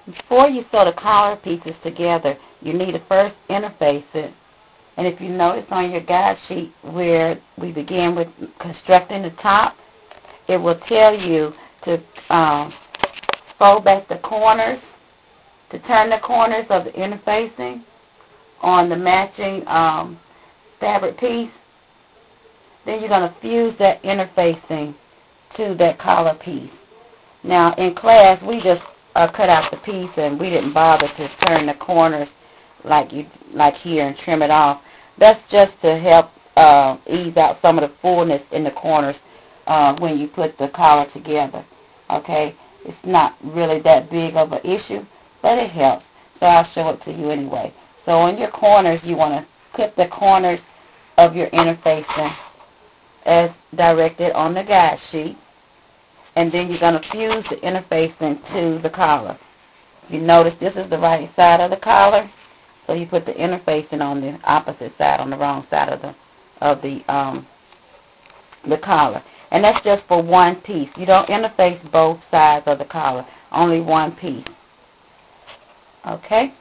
Before you sew the collar pieces together, you need to first interface it. And if you notice on your guide sheet where we begin with constructing the top, it will tell you to fold back the corners, to turn the corners of the interfacing on the matching fabric piece. Then you're going to fuse that interfacing to that collar piece. Now in class we just cut out the piece and we didn't bother to turn the corners like here and trim it off. That's just to help ease out some of the fullness in the corners when you put the collar together. Okay, it's not really that big of an issue, but it helps. So I'll show it to you anyway. So on your corners, you want to clip the corners of your interfacing as directed on the guide sheet. And then you're going to fuse the interfacing to the collar. You notice this is the right side of the collar, so you put the interfacing on the opposite side, on the wrong side of the collar. And that's just for one piece. You don't interface both sides of the collar, only one piece. Okay?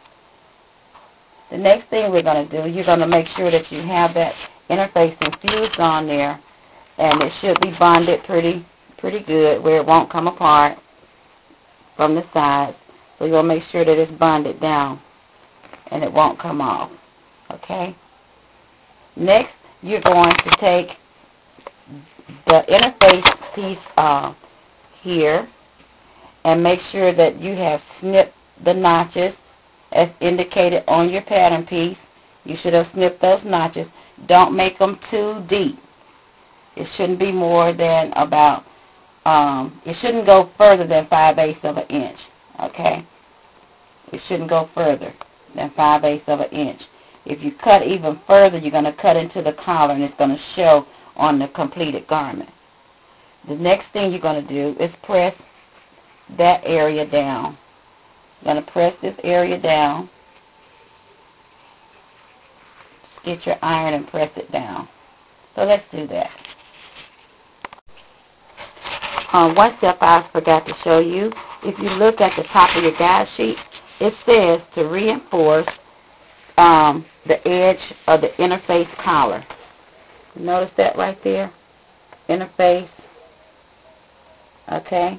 The next thing we're going to do, you're going to make sure that you have that interfacing fused on there, and it should be bonded pretty good where it won't come apart from the sides. So you'll make sure that it's bonded down and it won't come off. Okay? Next, you're going to take the interface piece here and make sure that you have snipped the notches as indicated on your pattern piece. You should have snipped those notches. Don't make them too deep. It shouldn't be more than about, it shouldn't go further than 5/8 of an inch. Okay? It shouldn't go further than 5/8 of an inch. If you cut even further, you're going to cut into the collar and it's going to show on the completed garment. The next thing you're going to do is press that area down. You're going to press this area down. Just get your iron and press it down. So let's do that. One step I forgot to show you. If you look at the top of your guide sheet, it says to reinforce the edge of the interface collar. Notice that right there? Interface. Okay?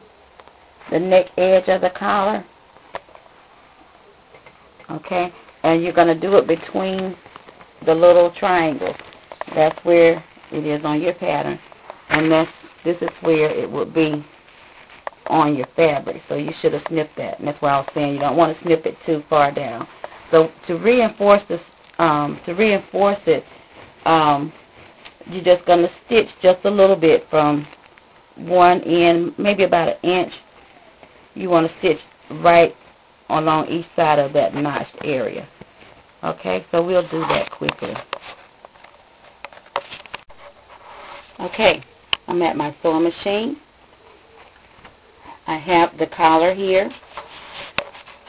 The neck edge of the collar. Okay? And you're going to do it between the little triangles. That's where it is on your pattern. And this is where it would be on your fabric. So you should have snipped that. And that's why I was saying you don't want to snip it too far down. So to reinforce this, you're just going to stitch just a little bit from one end, maybe about 1 inch. You want to stitch right along each side of that notched area. Okay, so we'll do that quickly. Okay, I'm at my sewing machine. I have the collar here.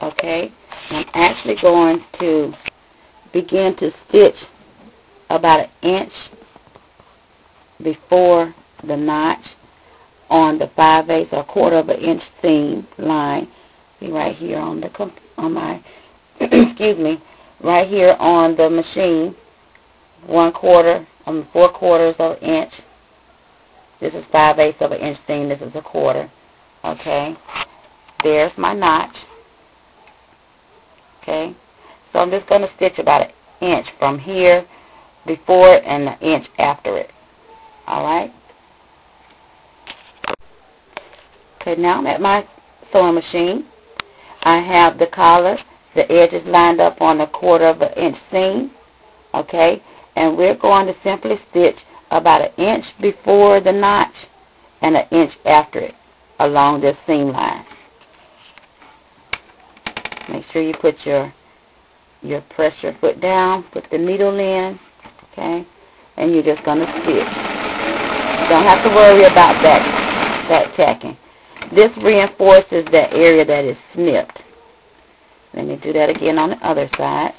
Okay, I'm actually going to begin to stitch about 1 inch before the notch on the 5/8 or 1/4 of an inch seam line. See right here on my excuse me, right here on the machine, 1/4 4/4 of an inch. This is 5/8 of an inch seam. This is 1/4. Okay, there's my notch. Okay, so I'm just going to stitch about 1 inch from here before and 1 inch after it. Alright? Okay, now I'm at my sewing machine. I have the collar, the edges lined up on a 1/4 of an inch seam. Okay, and we're going to simply stitch about 1 inch before the notch and 1 inch after it along this seam line. Make sure you put your pressure foot down, put the needle in, okay, and you're just going to stitch. You don't have to worry about that tacking. This reinforces that area that is snipped. Let me do that again on the other side.